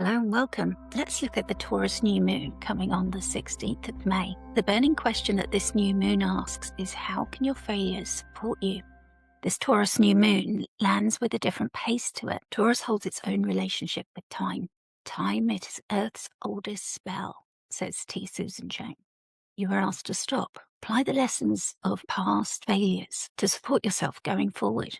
Hello and welcome. Let's look at the Taurus New Moon coming on the 16th of May. The burning question that this new moon asks is, how can your failures support you? This Taurus New Moon lands with a different pace to it. Taurus holds its own relationship with time. Time, it is Earth's oldest spell, says T. Susan Chang. You are asked to stop. Apply the lessons of past failures to support yourself going forward.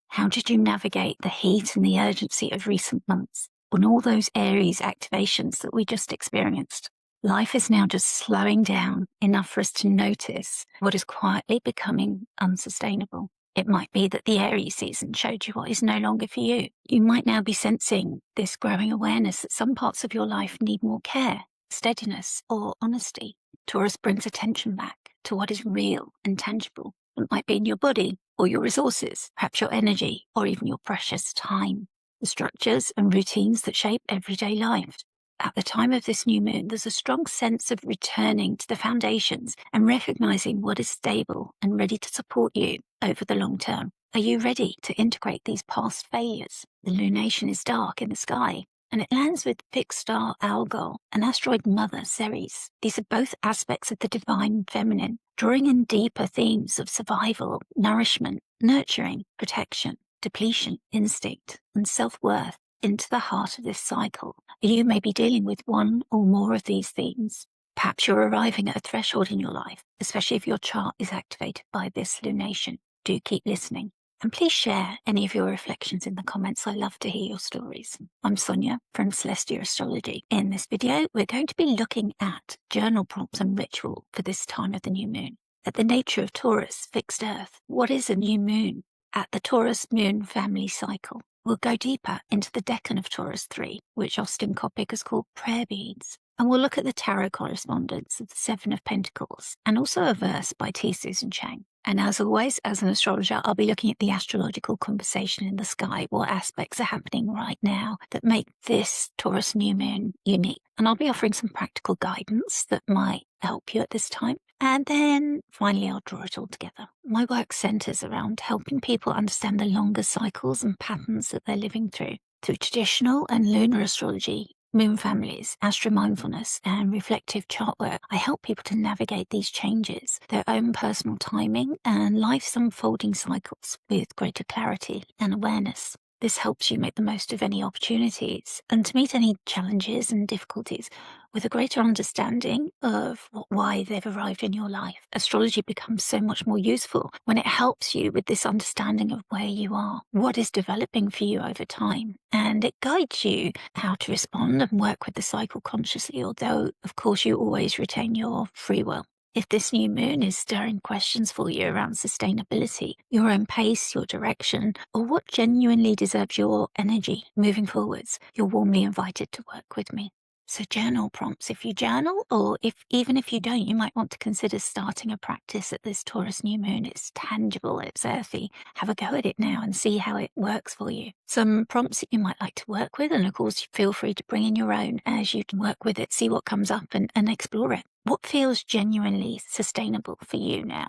How did you navigate the heat and the urgency of recent months? On all those Aries activations that we just experienced, life is now just slowing down enough for us to notice what is quietly becoming unsustainable. It might be that the Aries season showed you what is no longer for you. You might now be sensing this growing awareness that some parts of your life need more care, steadiness, or honesty. Taurus brings attention back to what is real and tangible. It might be in your body or your resources, perhaps your energy, or even your precious time. The structures and routines that shape everyday life. At the time of this new moon, there's a strong sense of returning to the foundations and recognizing what is stable and ready to support you over the long term. Are you ready to integrate these past failures? The lunation is dark in the sky, and it lands with fixed star Algo and asteroid mother Ceres. These are both aspects of the divine feminine, drawing in deeper themes of survival, nourishment, nurturing, protection, depletion, instinct, and self-worth into the heart of this cycle. You may be dealing with one or more of these themes. Perhaps you're arriving at a threshold in your life, especially if your chart is activated by this lunation. Do keep listening. And please share any of your reflections in the comments. I love to hear your stories. I'm Sonia from Celestia Astrology. In this video, we're going to be looking at journal prompts and ritual for this time of the new moon. At the nature of Taurus, fixed earth, what is a new moon? At the Taurus moon family cycle, we'll go deeper into the decan of Taurus 3, which Austin Coppock has called prayer beads. And we'll look at the tarot correspondence of the Seven of Pentacles, and also a verse by T. Susan Chang. And as always, as an astrologer, I'll be looking at the astrological conversation in the sky, what aspects are happening right now that make this Taurus new moon unique. And I'll be offering some practical guidance that might help you at this time. And then finally, I'll draw it all together. My work centers around helping people understand the longer cycles and patterns that they're living through traditional and lunar astrology, moon families, astromindfulness, and reflective chart work. I help people to navigate these changes, their own personal timing, and life's unfolding cycles with greater clarity and awareness. This helps you make the most of any opportunities and to meet any challenges and difficulties with a greater understanding of why they've arrived in your life. Astrology becomes so much more useful when it helps you with this understanding of where you are, what is developing for you over time, and it guides you how to respond and work with the cycle consciously, although, of course, you always retain your free will. If this new moon is stirring questions for you around sustainability, your own pace, your direction, or what genuinely deserves your energy moving forwards, you're warmly invited to work with me. So journal prompts. If you journal, or even if you don't, you might want to consider starting a practice at this Taurus new moon. It's tangible, it's earthy. Have a go at it now and see how it works for you. Some prompts that you might like to work with, and of course, feel free to bring in your own as you can work with it, see what comes up and explore it. What feels genuinely sustainable for you now?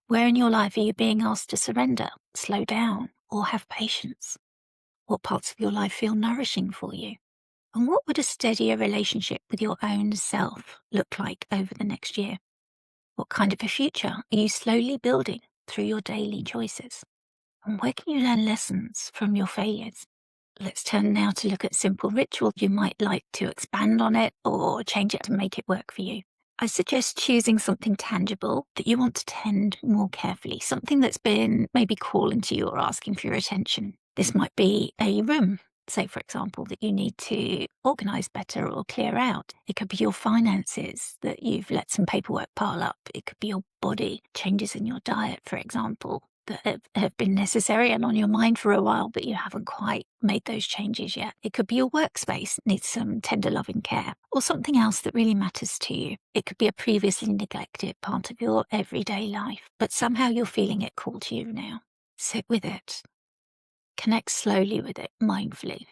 Where in your life are you being asked to surrender, slow down, or have patience? What parts of your life feel nourishing for you? And what would a steadier relationship with your own self look like over the next year? What kind of a future are you slowly building through your daily choices? And where can you learn lessons from your failures? Let's turn now to look at simple ritual. You might like to expand on it or change it to make it work for you. I suggest choosing something tangible that you want to tend more carefully, something that's been maybe calling to you or asking for your attention. This might be a room, say, for example, that you need to organize better or clear out. It could be your finances, that you've let some paperwork pile up. It could be your body, changes in your diet, for example, that have been necessary and on your mind for a while, but you haven't quite made those changes yet. It could be your workspace needs some tender loving care, or something else that really matters to you. It could be a previously neglected part of your everyday life, but somehow you're feeling it call to you now. Sit with it. Connect slowly with it, mindfully.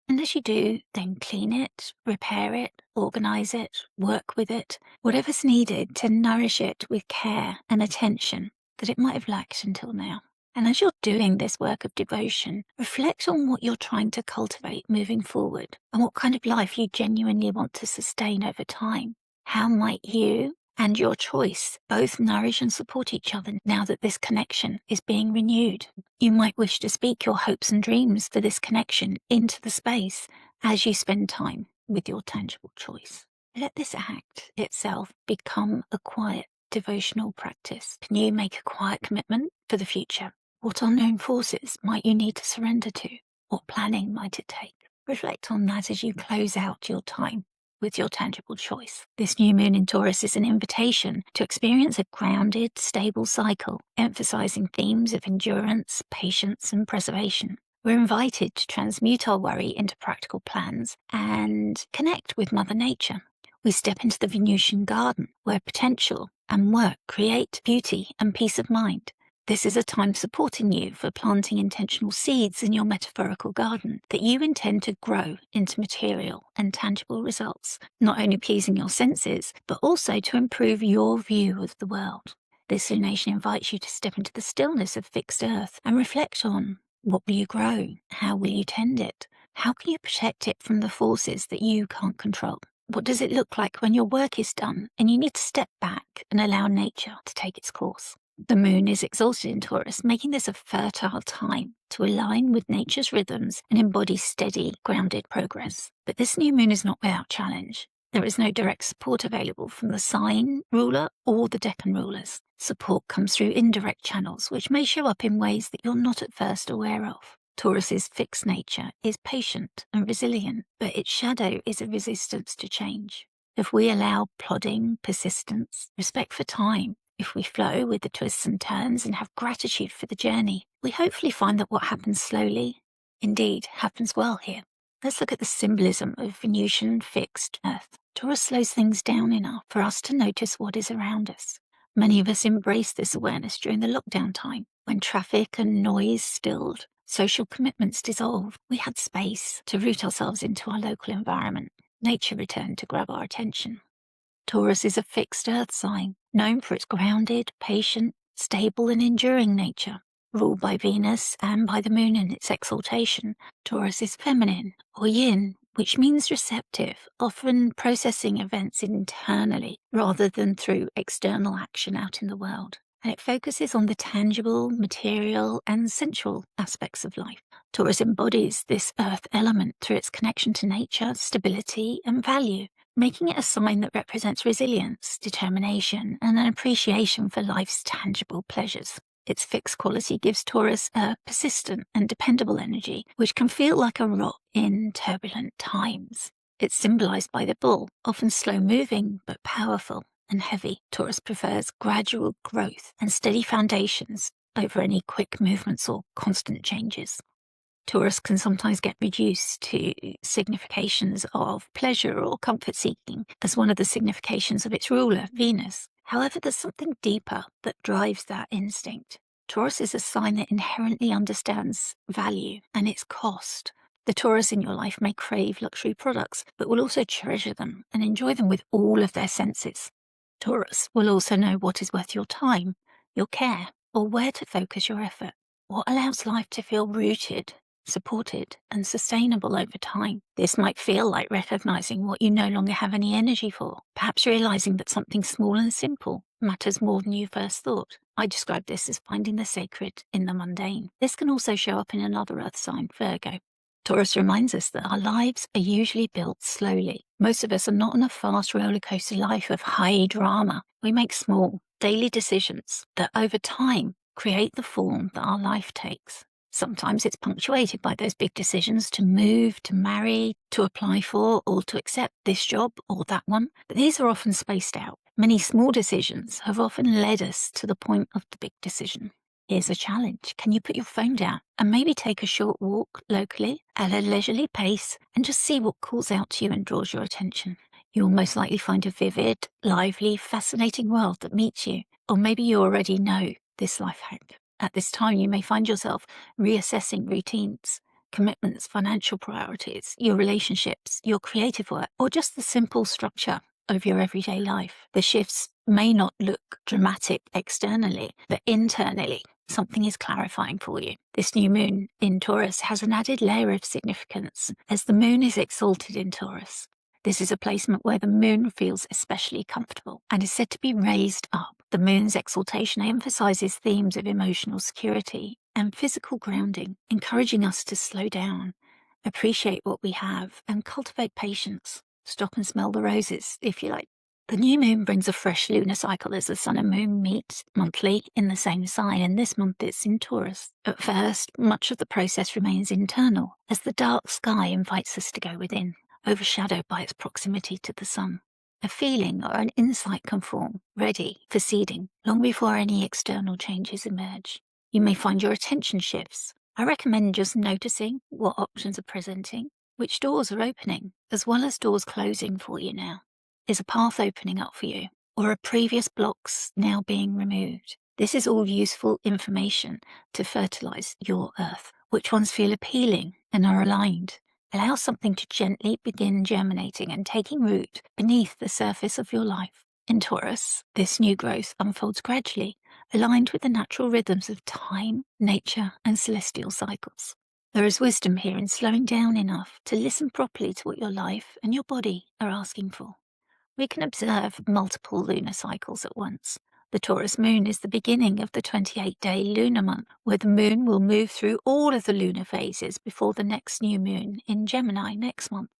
And as you do, then clean it, repair it, organize it, work with it, whatever's needed to nourish it with care and attention that it might have lacked until now. And as you're doing this work of devotion, reflect on what you're trying to cultivate moving forward and what kind of life you genuinely want to sustain over time. How might you and your choice both nourish and support each other now that this connection is being renewed? You might wish to speak your hopes and dreams for this connection into the space as you spend time with your tangible choice. Let this act itself become a quiet devotional practice. Can you make a quiet commitment for the future? What unknown forces might you need to surrender to? What planning might it take? Reflect on that as you close out your time with your tangible choice. This new moon in Taurus is an invitation to experience a grounded, stable cycle, emphasizing themes of endurance, patience, and preservation. We're invited to transmute our worry into practical plans and connect with Mother Nature. We step into the Venusian garden, where potential and work create beauty and peace of mind. This is a time supporting you for planting intentional seeds in your metaphorical garden that you intend to grow into material and tangible results, not only pleasing your senses, but also to improve your view of the world. This lunation invites you to step into the stillness of fixed earth and reflect on: what will you grow? How will you tend it? How can you protect it from the forces that you can't control? What does it look like when your work is done and you need to step back and allow nature to take its course? The moon is exalted in Taurus, making this a fertile time to align with nature's rhythms and embody steady, grounded progress. But this new moon is not without challenge. There is no direct support available from the sign ruler or the decan rulers. Support comes through indirect channels, which may show up in ways that you're not at first aware of. Taurus's fixed nature is patient and resilient, but its shadow is a resistance to change. If we allow plodding, persistence, respect for time, if we flow with the twists and turns and have gratitude for the journey, we hopefully find that what happens slowly, indeed, happens well here. Let's look at the symbolism of Venusian fixed Earth. Taurus slows things down enough for us to notice what is around us. Many of us embraced this awareness during the lockdown time, when traffic and noise stilled, social commitments dissolved. We had space to root ourselves into our local environment. Nature returned to grab our attention. Taurus is a fixed earth sign, known for its grounded, patient, stable, and enduring nature. Ruled by Venus and by the moon in its exaltation, Taurus is feminine, or yin, which means receptive, often processing events internally rather than through external action out in the world. And it focuses on the tangible, material, and sensual aspects of life. Taurus embodies this earth element through its connection to nature, stability, and value, making it a sign that represents resilience, determination, and an appreciation for life's tangible pleasures. Its fixed quality gives Taurus a persistent and dependable energy, which can feel like a rock in turbulent times. It's symbolized by the bull, often slow-moving but powerful and heavy. Taurus prefers gradual growth and steady foundations over any quick movements or constant changes. Taurus can sometimes get reduced to significations of pleasure or comfort seeking as one of the significations of its ruler, Venus. However, there's something deeper that drives that instinct. Taurus is a sign that inherently understands value and its cost. The Taurus in your life may crave luxury products, but will also treasure them and enjoy them with all of their senses. Taurus will also know what is worth your time, your care, or where to focus your effort. What allows life to feel rooted, supported, and sustainable over time. This might feel like recognizing what you no longer have any energy for, perhaps realizing that something small and simple matters more than you first thought. I describe this as finding the sacred in the mundane. This can also show up in another earth sign, Virgo. Taurus reminds us that our lives are usually built slowly. Most of us are not on a fast rollercoaster life of high drama. We make small, daily decisions that over time create the form that our life takes. Sometimes it's punctuated by those big decisions to move, to marry, to apply for, or to accept this job or that one. But these are often spaced out. Many small decisions have often led us to the point of the big decision. Here's a challenge. Can you put your phone down and maybe take a short walk locally at a leisurely pace and just see what calls out to you and draws your attention? You'll most likely find a vivid, lively, fascinating world that meets you. Or maybe you already know this life hack. At this time, you may find yourself reassessing routines, commitments, financial priorities, your relationships, your creative work, or just the simple structure of your everyday life. The shifts may not look dramatic externally, but internally, something is clarifying for you. This new moon in Taurus has an added layer of significance as the moon is exalted in Taurus. This is a placement where the moon feels especially comfortable and is said to be raised up. The moon's exaltation emphasizes themes of emotional security and physical grounding, encouraging us to slow down, appreciate what we have, and cultivate patience. Stop and smell the roses, if you like. The new moon brings a fresh lunar cycle as the sun and moon meet monthly in the same sign, and this month it's in Taurus. At first, much of the process remains internal, as the dark sky invites us to go within, overshadowed by its proximity to the sun. A feeling or an insight can form, ready for seeding, long before any external changes emerge. You may find your attention shifts. I recommend just noticing what options are presenting, which doors are opening, as well as doors closing for you now. Is a path opening up for you, or are previous blocks now being removed? This is all useful information to fertilize your earth. Which ones feel appealing and are aligned? Allow something to gently begin germinating and taking root beneath the surface of your life. In Taurus, this new growth unfolds gradually, aligned with the natural rhythms of time, nature, and celestial cycles. There is wisdom here in slowing down enough to listen properly to what your life and your body are asking for. We can observe multiple lunar cycles at once. The Taurus moon is the beginning of the 28-day lunar month, where the moon will move through all of the lunar phases before the next new moon in Gemini next month.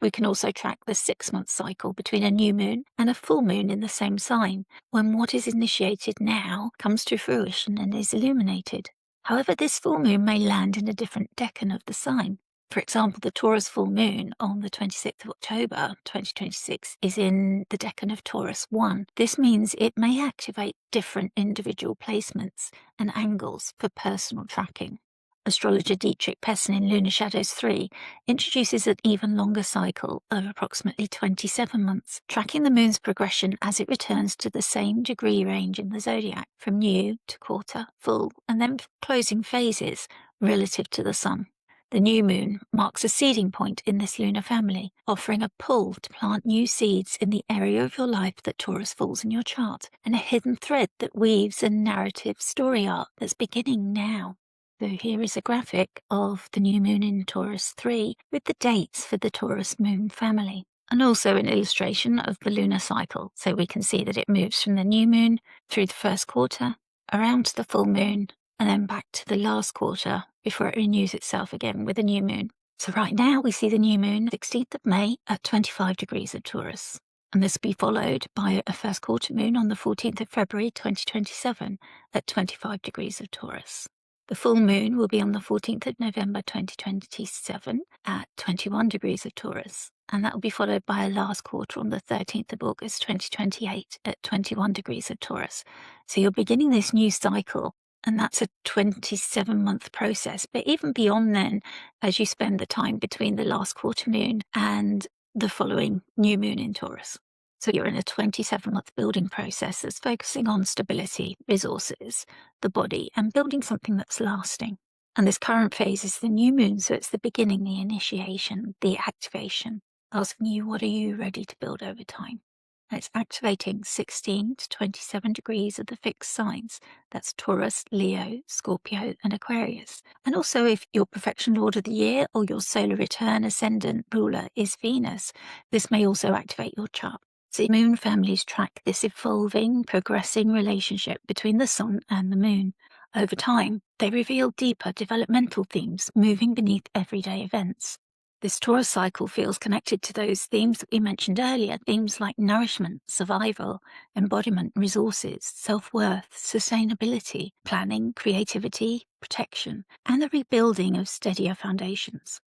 We can also track the 6-month cycle between a new moon and a full moon in the same sign, when what is initiated now comes to fruition and is illuminated. However, this full moon may land in a different decan of the sign. For example, the Taurus full moon on the 26th of October 2026 is in the decan of Taurus 1. This means it may activate different individual placements and angles for personal tracking. Astrologer Dietrich Pessin in Lunar Shadows 3 introduces an even longer cycle of approximately 27 months, tracking the moon's progression as it returns to the same degree range in the zodiac, from new to quarter, full, and then closing phases relative to the sun. The new moon marks a seeding point in this lunar family, offering a pull to plant new seeds in the area of your life that Taurus falls in your chart, and a hidden thread that weaves a narrative story arc that's beginning now. So here is a graphic of the new moon in Taurus 3 with the dates for the Taurus moon family, and also an illustration of the lunar cycle, so we can see that it moves from the new moon through the first quarter, around to the full moon, and then back to the last quarter before it renews itself again with a new moon. So right now we see the new moon 16th of May at 25 degrees of Taurus, and this will be followed by a first quarter moon on the 14th of February 2027 at 25 degrees of Taurus. The full moon will be on the 14th of November 2027 at 21 degrees of Taurus, and that will be followed by a last quarter on the 13th of August 2028 at 21 degrees of Taurus. So you're beginning this new cycle, and that's a 27-month process. But even beyond then, as you spend the time between the last quarter moon and the following new moon in Taurus. So you're in a 27-month building process that's focusing on stability, resources, the body, and building something that's lasting. And this current phase is the new moon, so it's the beginning, the initiation, the activation, asking you, what are you ready to build over time? And it's activating 16 to 27 degrees of the fixed signs. That's Taurus, Leo, Scorpio, and Aquarius. And also, if your perfection lord of the year or your solar return ascendant ruler is Venus, this may also activate your chart. So moon families track this evolving, progressing relationship between the sun and the moon. Over time, they reveal deeper developmental themes moving beneath everyday events. This Taurus cycle feels connected to those themes that we mentioned earlier, themes like nourishment, survival, embodiment, resources, self-worth, sustainability, planning, creativity, protection, and the rebuilding of steadier foundations.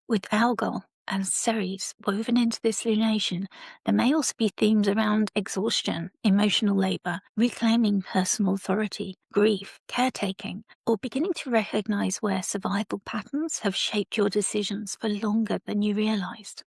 With Algo and Ceres woven into this lunation, there may also be themes around exhaustion, emotional labor, reclaiming personal authority, grief, caretaking, or beginning to recognize where survival patterns have shaped your decisions for longer than you realized.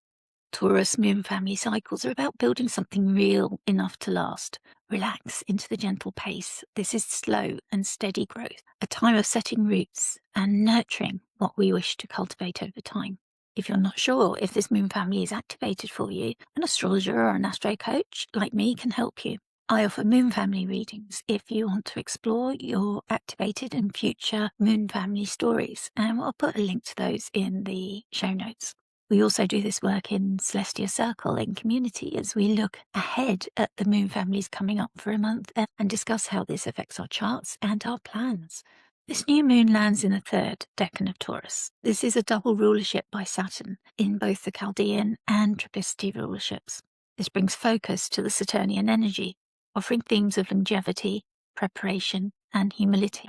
Taurus moon family cycles are about building something real enough to last. Relax into the gentle pace. This is slow and steady growth, a time of setting roots and nurturing what we wish to cultivate over time. If you're not sure if this moon family is activated for you, an astrologer or an astro coach like me can help you. I offer moon family readings if you want to explore your activated and future moon family stories, and I'll put a link to those in the show notes. We also do this work in Celestia Circle in community as we look ahead at the moon families coming up for a month and discuss how this affects our charts and our plans. This new moon lands in the third decan of Taurus. This is a double rulership by Saturn in both the Chaldean and Trappist rulerships. This brings focus to the Saturnian energy, offering themes of longevity, preparation, and humility.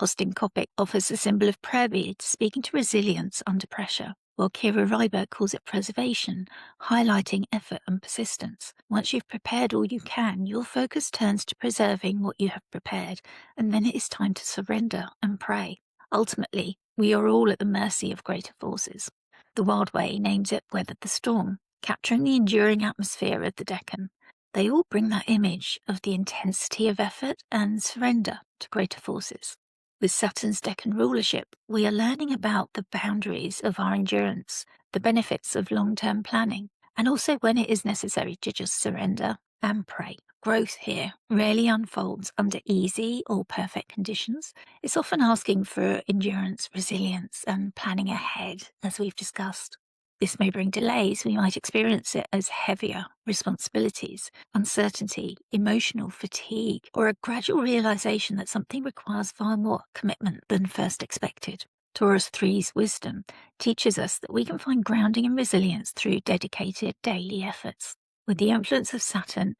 Austin Coppock offers a symbol of prayer beads, speaking to resilience under pressure, while Kira Reiber calls it preservation, highlighting effort and persistence. Once you've prepared all you can, your focus turns to preserving what you have prepared, and then it is time to surrender and pray. Ultimately, we are all at the mercy of greater forces. The Wild Way names it Weather the Storm, capturing the enduring atmosphere of the Deccan. They all bring that image of the intensity of effort and surrender to greater forces. With Saturn's Decan rulership, we are learning about the boundaries of our endurance, the benefits of long-term planning, and also when it is necessary to just surrender and pray. Growth here rarely unfolds under easy or perfect conditions. It's often asking for endurance, resilience, and planning ahead, as we've discussed. This may bring delays. We might experience it as heavier responsibilities, uncertainty, emotional fatigue, or a gradual realization that something requires far more commitment than first expected. Taurus 3's wisdom teaches us that we can find grounding and resilience through dedicated daily efforts. With the influence of Saturn,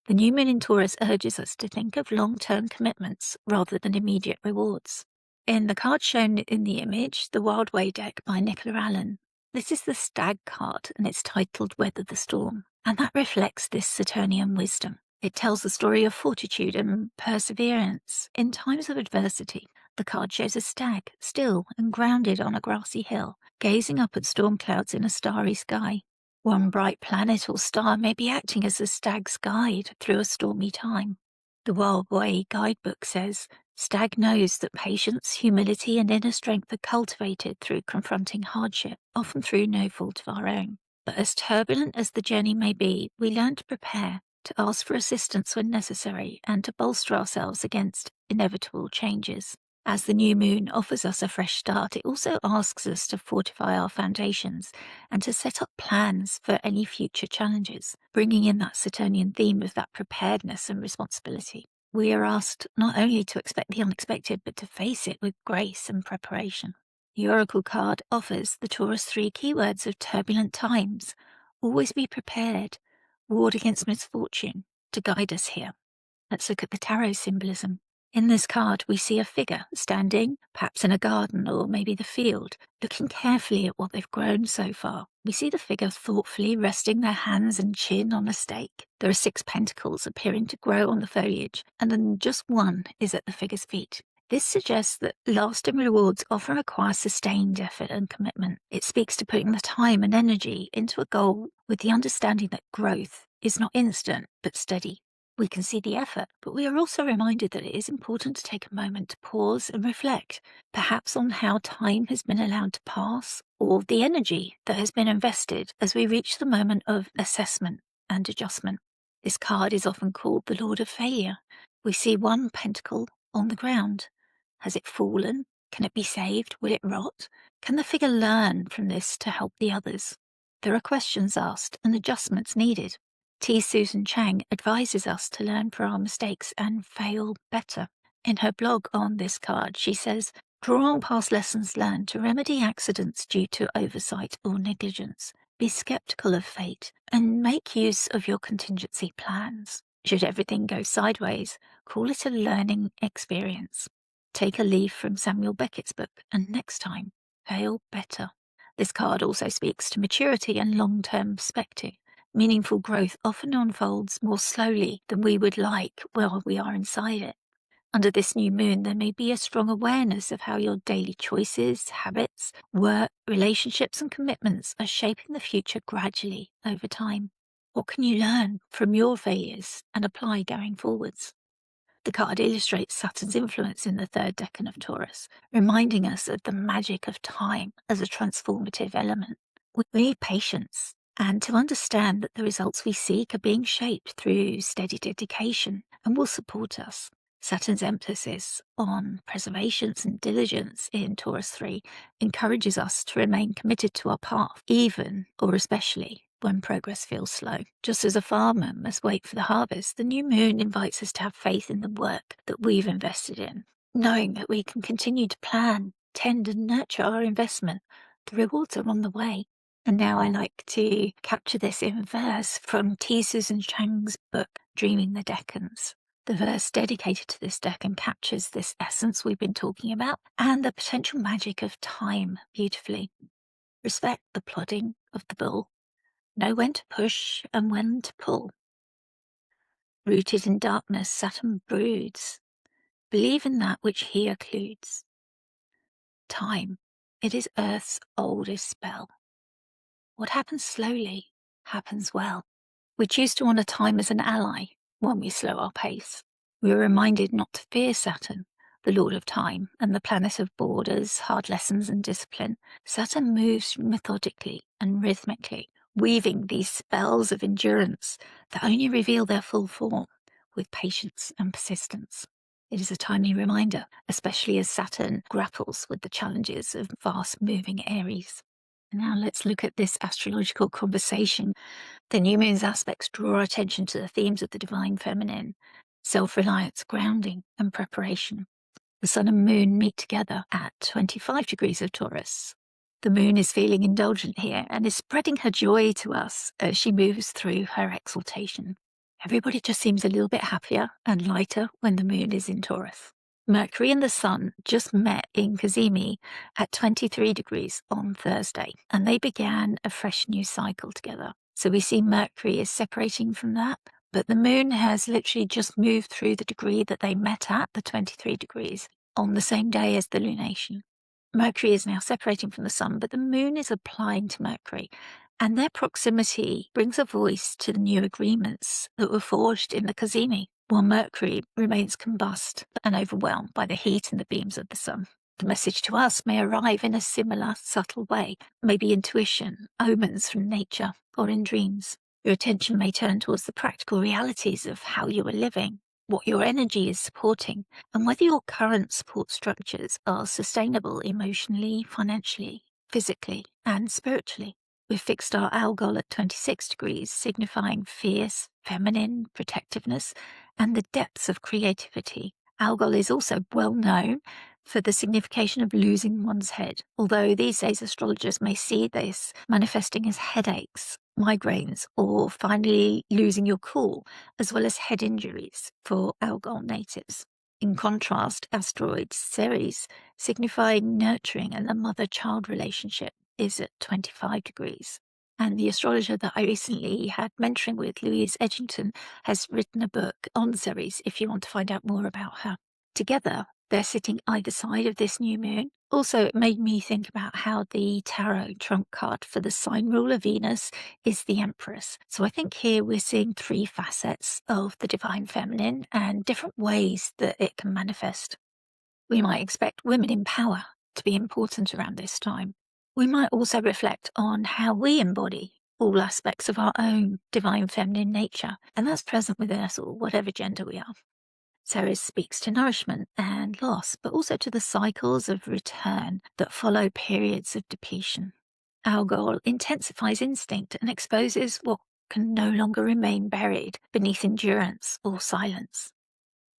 the new moon in Taurus urges us to think of long-term commitments rather than immediate rewards. In the card shown in the image, the Wild Way deck by Nicola Allen, this is the Stag card, and it's titled Weather the Storm, and that reflects this Saturnian wisdom. It tells the story of fortitude and perseverance in times of adversity. The card shows a stag, still and grounded on a grassy hill, gazing up at storm clouds in a starry sky. One bright planet or star may be acting as the stag's guide through a stormy time. The Wild Way guidebook says, Stag knows that patience, humility, and inner strength are cultivated through confronting hardship, often through no fault of our own. But as turbulent as the journey may be, we learn to prepare, to ask for assistance when necessary, and to bolster ourselves against inevitable changes. As the new moon offers us a fresh start, it also asks us to fortify our foundations and to set up plans for any future challenges, bringing in that Saturnian theme of that preparedness and responsibility. We are asked not only to expect the unexpected, but to face it with grace and preparation. The Oracle card offers the Taurus 3 keywords of turbulent times. Always be prepared, ward against misfortune, to guide us here. Let's look at the tarot symbolism. In this card, we see a figure standing, perhaps in a garden or maybe the field, looking carefully at what they've grown so far. We see the figure thoughtfully resting their hands and chin on a stake. There are 6 pentacles appearing to grow on the foliage, and then just one is at the figure's feet. This suggests that lasting rewards often require sustained effort and commitment. It speaks to putting the time and energy into a goal with the understanding that growth is not instant but steady. We can see the effort, but we are also reminded that it is important to take a moment to pause and reflect, perhaps on how time has been allowed to pass, or the energy that has been invested as we reach the moment of assessment and adjustment. This card is often called the Lord of Failure. We see one pentacle on the ground. Has it fallen? Can it be saved? Will it rot? Can the figure learn from this to help the others? There are questions asked and adjustments needed. T. Susan Chang advises us to learn from our mistakes and fail better. In her blog on this card, she says, draw on past lessons learned to remedy accidents due to oversight or negligence. Be skeptical of fate and make use of your contingency plans. Should everything go sideways, call it a learning experience. Take a leaf from Samuel Beckett's book, and next time, fail better. This card also speaks to maturity and long-term perspective. Meaningful growth often unfolds more slowly than we would like while we are inside it. Under this new moon, there may be a strong awareness of how your daily choices, habits, work, relationships, and commitments are shaping the future gradually over time. What can you learn from your failures and apply going forwards? The card illustrates Saturn's influence in the third decan of Taurus, reminding us of the magic of time as a transformative element. We need patience, and to understand that the results we seek are being shaped through steady dedication and will support us. Saturn's emphasis on preservation and diligence in Taurus 3 encourages us to remain committed to our path, even or especially when progress feels slow. Just as a farmer must wait for the harvest, the new moon invites us to have faith in the work that we've invested in, knowing that we can continue to plan, tend, and nurture our investment. The rewards are on the way. And now I like to capture this in verse from T. Susan Chang's book, Dreaming the Decans. The verse dedicated to this decan captures this essence we've been talking about and the potential magic of time beautifully. Respect the plodding of the bull. Know when to push and when to pull. Rooted in darkness, Saturn broods. Believe in that which he occludes. Time, it is Earth's oldest spell. What happens slowly happens well. We choose to honor time as an ally when we slow our pace. We are reminded not to fear Saturn, the lord of time and the planet of borders, hard lessons and discipline. Saturn moves methodically and rhythmically, weaving these spells of endurance that only reveal their full form with patience and persistence. It is a timely reminder, especially as Saturn grapples with the challenges of fast-moving Aries. Now let's look at this astrological conversation. The new moon's aspects draw our attention to the themes of the divine feminine, self-reliance, grounding, and preparation. The sun and moon meet together at 25 degrees of Taurus. The moon is feeling indulgent here and is spreading her joy to us as she moves through her exaltation. Everybody just seems a little bit happier and lighter when the moon is in Taurus. Mercury and the Sun just met in Cazimi at 23 degrees on Thursday, and they began a fresh new cycle together. So we see Mercury is separating from that, but the moon has literally just moved through the degree that they met at, the 23 degrees, on the same day as the lunation. Mercury is now separating from the Sun, but the moon is applying to Mercury, and their proximity brings a voice to the new agreements that were forged in the Cazimi, while Mercury remains combust and overwhelmed by the heat and the beams of the sun. The message to us may arrive in a similar, subtle way, maybe intuition, omens from nature, or in dreams. Your attention may turn towards the practical realities of how you are living, what your energy is supporting, and whether your current support structures are sustainable emotionally, financially, physically, and spiritually. We've fixed our algol at 26 degrees, signifying fierce, feminine protectiveness and the depths of creativity. Algol is also well known for the signification of losing one's head, although these days astrologers may see this manifesting as headaches, migraines, or finally losing your cool, as well as head injuries for Algol natives. In contrast, asteroid Ceres, signifying nurturing and the mother-child relationship, is at 25 degrees. And the astrologer that I recently had mentoring with, Louise Edgington, has written a book on Ceres if you want to find out more about her. Together, they're sitting either side of this new moon. Also, it made me think about how the tarot trump card for the sign ruler Venus is the Empress. So I think here we're seeing three facets of the divine feminine and different ways that it can manifest. We might expect women in power to be important around this time. We might also reflect on how we embody all aspects of our own divine feminine nature, and that's present within us all, whatever gender we are. Ceres speaks to nourishment and loss, but also to the cycles of return that follow periods of depletion. Algol intensifies instinct and exposes what can no longer remain buried beneath endurance or silence.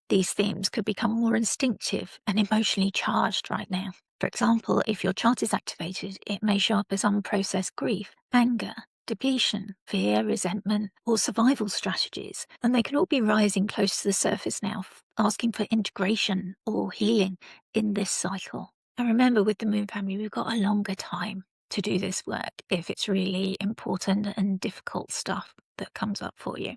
These themes could become more instinctive and emotionally charged right now. For example, if your chart is activated, it may show up as unprocessed grief, anger, depletion, fear, resentment, or survival strategies, and they can all be rising close to the surface now, asking for integration or healing in this cycle. And remember, with the Moon family, we've got a longer time to do this work if it's really important and difficult stuff that comes up for you.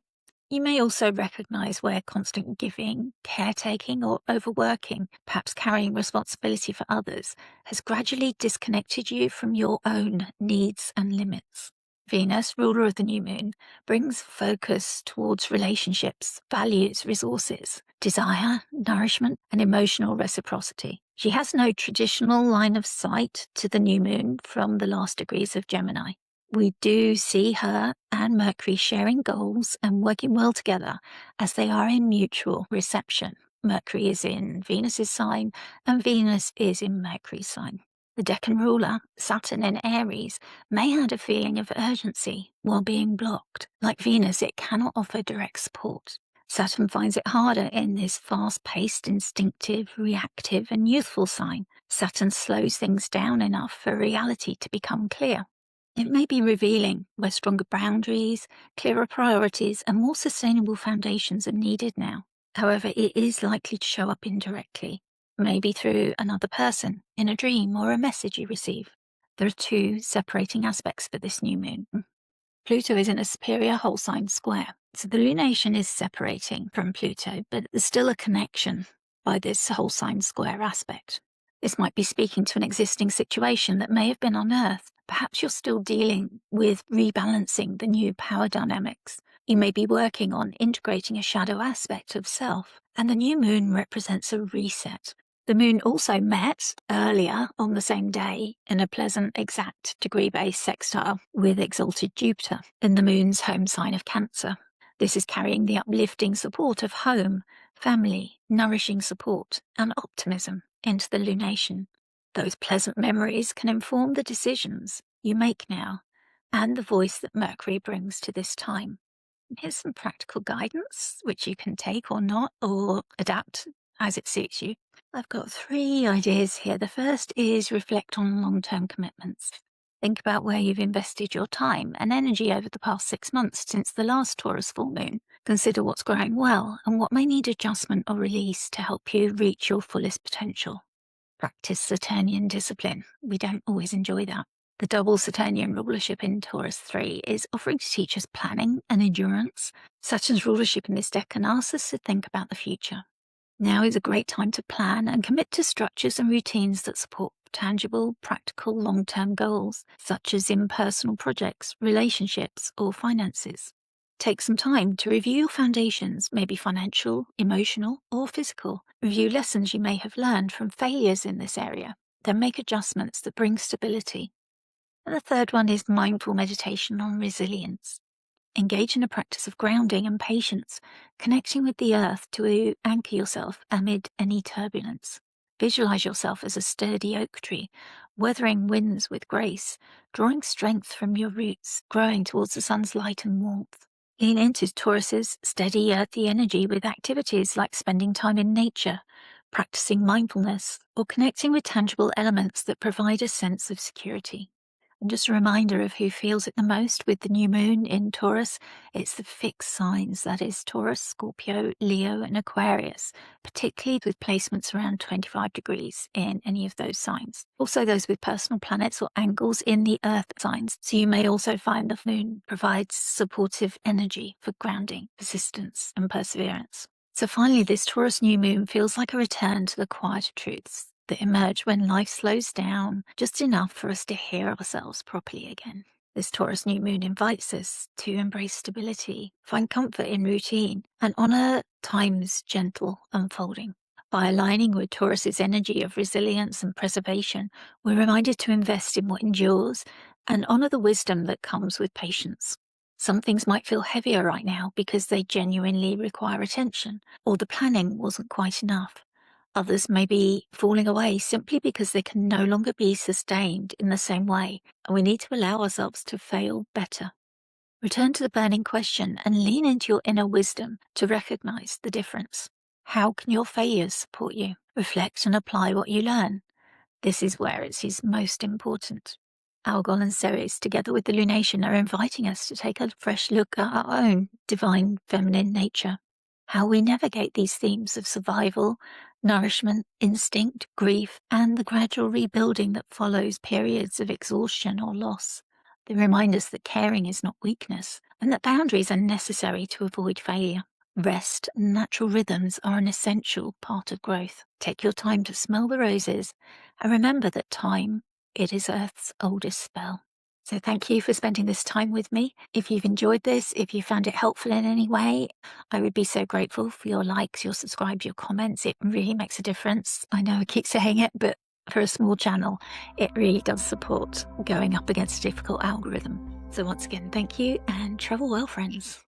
You may also recognize where constant giving, caretaking, or overworking, perhaps carrying responsibility for others, has gradually disconnected you from your own needs and limits. Venus, ruler of the new moon, brings focus towards relationships, values, resources, desire, nourishment, and emotional reciprocity. She has no traditional line of sight to the new moon from the last degrees of Gemini. We do see her and Mercury sharing goals and working well together as they are in mutual reception. Mercury is in Venus's sign and Venus is in Mercury's sign. The decan ruler, Saturn in Aries, may add a feeling of urgency while being blocked. Like Venus, it cannot offer direct support. Saturn finds it harder in this fast-paced, instinctive, reactive, and youthful sign. Saturn slows things down enough for reality to become clear. It may be revealing where stronger boundaries, clearer priorities, and more sustainable foundations are needed now. However, it is likely to show up indirectly, maybe through another person, in a dream, or a message you receive. There are two separating aspects for this new moon. Pluto is in a superior whole sign square, so the lunation is separating from Pluto, but there's still a connection by this whole sign square aspect. This might be speaking to an existing situation that may have been unearthed. Perhaps you're still dealing with rebalancing the new power dynamics. You may be working on integrating a shadow aspect of self, and the new moon represents a reset. The moon also met earlier on the same day in a pleasant exact degree-based sextile with exalted Jupiter in the moon's home sign of Cancer. This is carrying the uplifting support of home, family, nourishing support, and optimism into the lunation. Those pleasant memories can inform the decisions you make now and the voice that Mercury brings to this time. Here's some practical guidance, which you can take or not, or adapt as it suits you. I've got 3 ideas here. The first is reflect on long-term commitments. Think about where you've invested your time and energy over the past 6 months since the last Taurus full moon. Consider what's going well and what may need adjustment or release to help you reach your fullest potential. Practice Saturnian discipline. We don't always enjoy that. The double Saturnian rulership in Taurus 3 is offering to teach us planning and endurance. Saturn's rulership in this decan asks us to think about the future. Now is a great time to plan and commit to structures and routines that support tangible, practical, long-term goals, such as in personal projects, relationships, or finances. Take some time to review your foundations, maybe financial, emotional, or physical. Review lessons you may have learned from failures in this area, then make adjustments that bring stability. And the third one is mindful meditation on resilience. Engage in a practice of grounding and patience, connecting with the earth to anchor yourself amid any turbulence. Visualize yourself as a sturdy oak tree, weathering winds with grace, drawing strength from your roots, growing towards the sun's light and warmth. Lean into Taurus's steady, earthy energy with activities like spending time in nature, practicing mindfulness, or connecting with tangible elements that provide a sense of security. And just a reminder of who feels it the most with the new moon in Taurus, it's the fixed signs, that is Taurus, Scorpio, Leo, and Aquarius, particularly with placements around 25 degrees in any of those signs. Also those with personal planets or angles in the earth signs. So you may also find the moon provides supportive energy for grounding, persistence, and perseverance. So finally, this Taurus new moon feels like a return to the quieter truths that emerge when life slows down just enough for us to hear ourselves properly again. This Taurus new moon invites us to embrace stability, find comfort in routine, and honor time's gentle unfolding. By aligning with Taurus's energy of resilience and preservation, we're reminded to invest in what endures and honor the wisdom that comes with patience. Some things might feel heavier right now because they genuinely require attention, or the planning wasn't quite enough. Others may be falling away simply because they can no longer be sustained in the same way, and we need to allow ourselves to fail better. Return to the burning question and lean into your inner wisdom to recognize the difference. How can your failures support you? Reflect and apply what you learn. This is where it is most important. Algol and Ceres, together with the lunation, are inviting us to take a fresh look at our own divine feminine nature. How we navigate these themes of survival, nourishment, instinct, grief, and the gradual rebuilding that follows periods of exhaustion or loss. They remind us that caring is not weakness, and that boundaries are necessary to avoid failure. Rest and natural rhythms are an essential part of growth. Take your time to smell the roses, and remember that time, it is Earth's oldest spell. So thank you for spending this time with me. If you've enjoyed this, if you found it helpful in any way, I would be so grateful for your likes, your subscribes, your comments. It really makes a difference. I know I keep saying it, but for a small channel, it really does support going up against a difficult algorithm. So once again, thank you and travel well, friends.